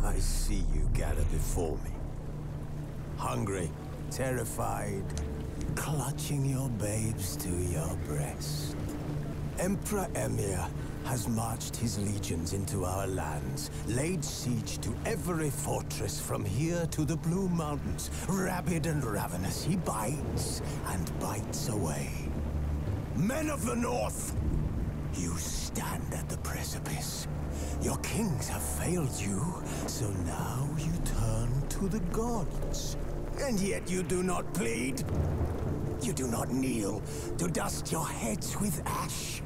I see you gather before me. Hungry, terrified, clutching your babes to your breast. Emperor Emhyr has marched his legions into our lands, laid siege to every fortress from here to the Blue Mountains. Rabid and ravenous, he bites and bites away. Men of the North, you stand at the precipice. Your kings have failed you, so now you turn to the gods. And yet you do not plead. You do not kneel to dust your heads with ash.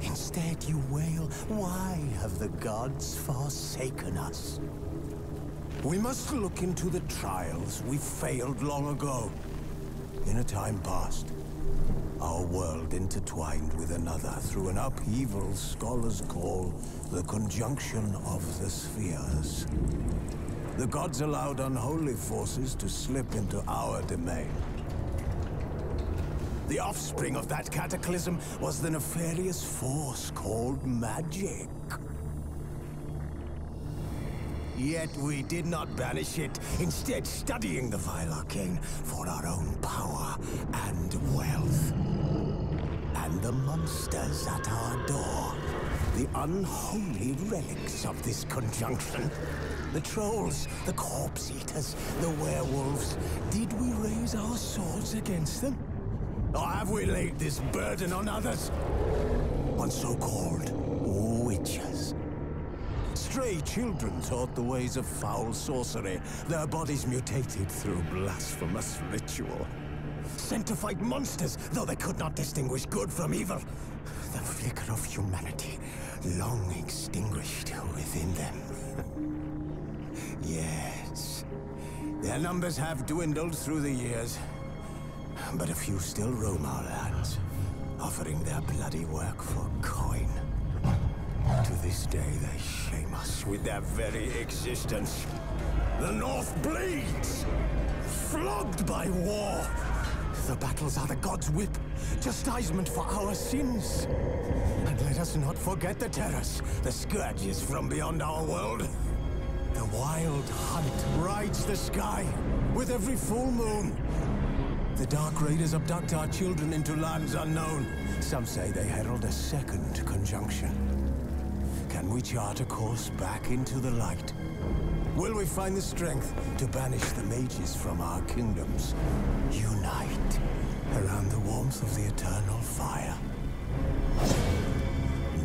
Instead you wail, why have the gods forsaken us? We must look into the trials we failed long ago. In a time past, our world intertwined with another through an upheaval scholars call the conjunction of the spheres. The gods allowed unholy forces to slip into our domain. The offspring of that cataclysm was the nefarious force called magic. Yet we did not banish it, instead studying the vile arcane for our own power and wealth. And the monsters at our door, the unholy relics of this conjunction. The trolls, the corpse eaters, the werewolves. Did we raise our swords against them? Or have we laid this burden on others? On so-called witches. Stray children taught the ways of foul sorcery, their bodies mutated through blasphemous ritual. Sent to fight monsters, though they could not distinguish good from evil. The flicker of humanity, long extinguished within them. Yes, their numbers have dwindled through the years. But a few still roam our lands, offering their bloody work for coin. To this day, they shame us with their very existence. The North bleeds, flogged by war. The battles are the gods' whip, chastisement for our sins. And let us not forget the terrors, the scourges from beyond our world. The wild hunt rides the sky with every full moon. The Dark Raiders abduct our children into lands unknown. Some say they herald a second conjunction. Can we chart a course back into the light? Will we find the strength to banish the mages from our kingdoms? Unite around the warmth of the eternal fire.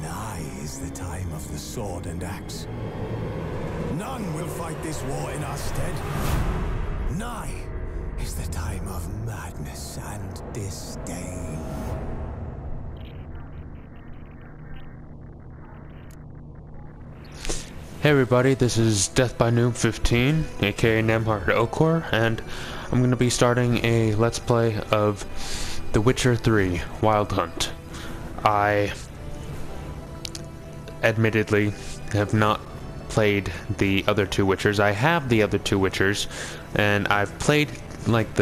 Nigh is the time of the sword and axe. None will fight this war in our stead. Nigh is the time of madness and disdain. Hey everybody, this is Death by Noob 15, aka Nemhard Okor, and I'm going to be starting a Let's Play of The Witcher 3 Wild Hunt. I admittedly have not played the other two Witchers. I have the other two Witchers, and I've played like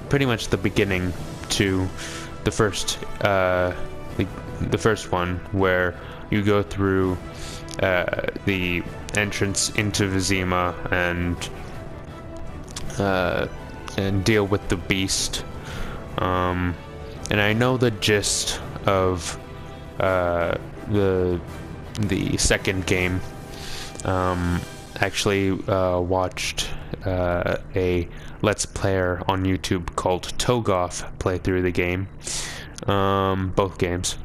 pretty much the beginning to the first one, where you go through the entrance into Vizima and deal with the beast. And I know the gist of the second game. Actually watched a Let's Player on YouTube called Togoff play through the game, both games.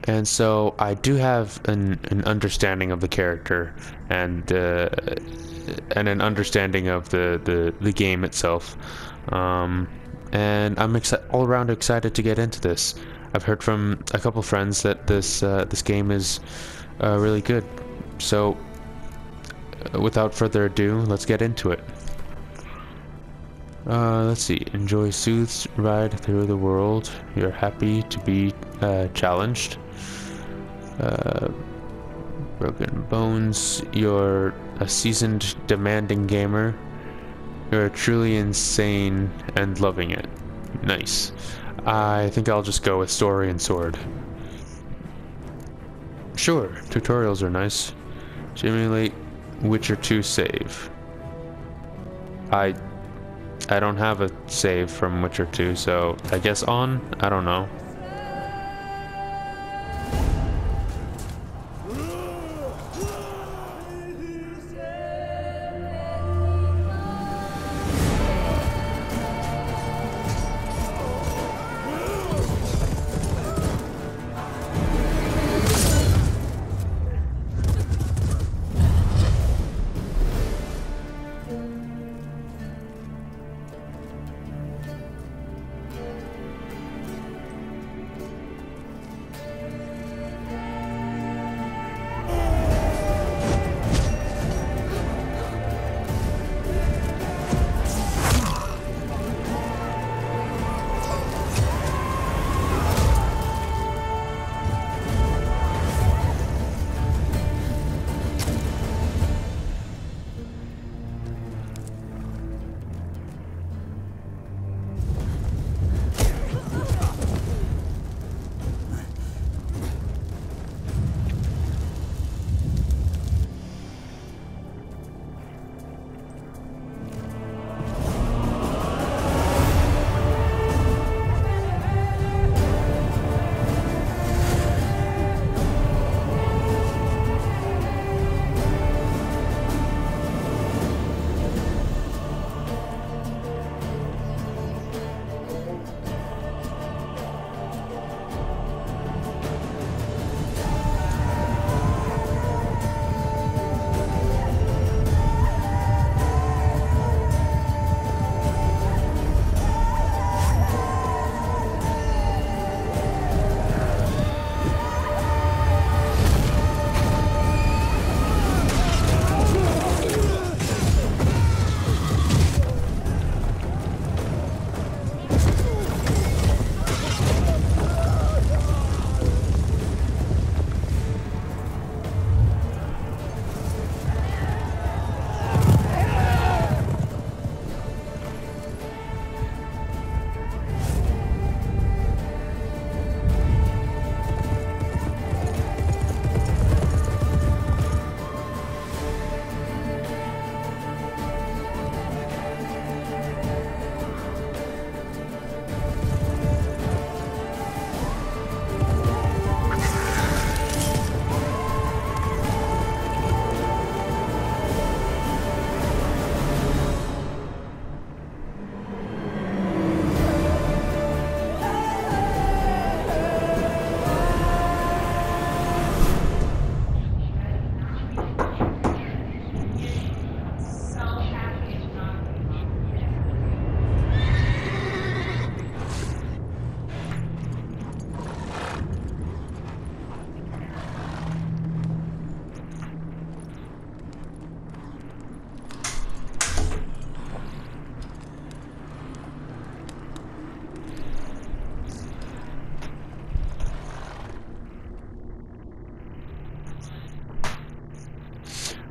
And so I do have an understanding of the character and an understanding of the game itself. And I'm all around excited to get into this. I've heard from a couple friends that this game is really good. So without further ado, let's get into it. Let's see. Enjoy Sooth's ride through the world. You're happy to be challenged. Broken Bones. You're a seasoned, demanding gamer. You're truly insane and loving it. Nice. I think I'll just go with story and sword. Sure, tutorials are nice. Simulate Witcher 2 save. I don't have a save from Witcher 2, so I guess on? I don't know.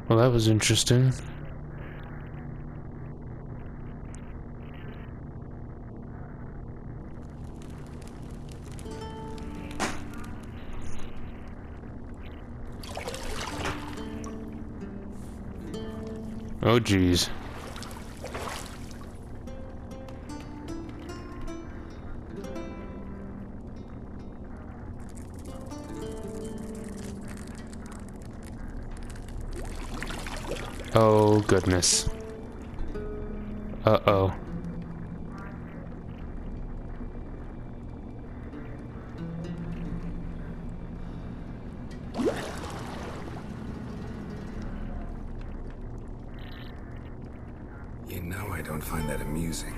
Well, that was interesting. Oh, geez. Oh, goodness. Uh-oh. You know I don't find that amusing.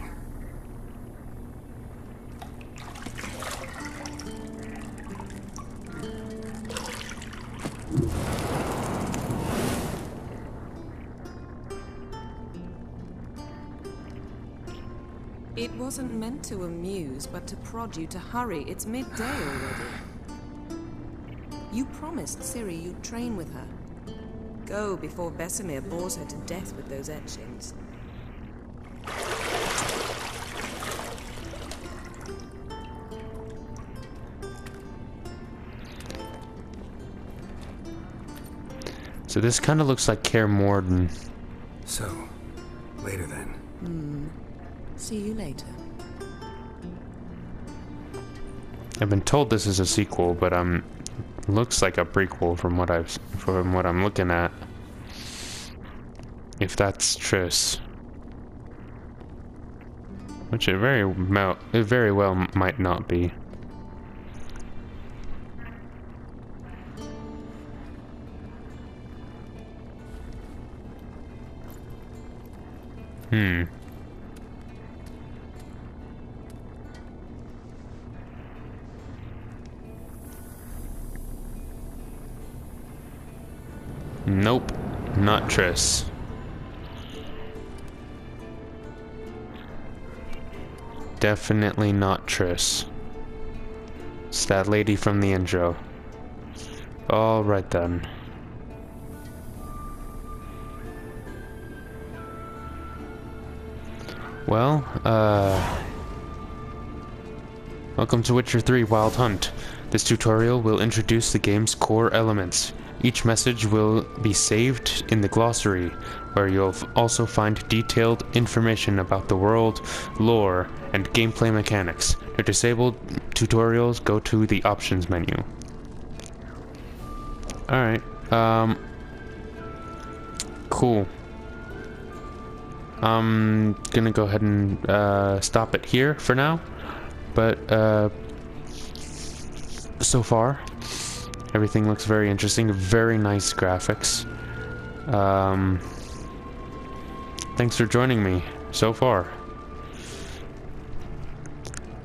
It wasn't meant to amuse, but to prod you to hurry. It's midday already. You promised Ciri you'd train with her. Go before Vesemir bores her to death with those etchings. So this kind of looks like Kaer Morhen. So, later then. See you later. I've been told this is a sequel, but looks like a prequel from what I'm looking at. If that's Triss, which it very well might not be. Nope, not Triss. Definitely not Triss. It's that lady from the intro. Alright then. Well, welcome to Witcher 3 Wild Hunt. This tutorial will introduce the game's core elements. Each message will be saved in the glossary, where you'll also find detailed information about the world, lore, and gameplay mechanics. To disable tutorials, go to the options menu. Alright, cool. I'm gonna go ahead and stop it here for now, but so far everything looks very interesting, very nice graphics. Thanks for joining me so far.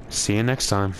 See you next time.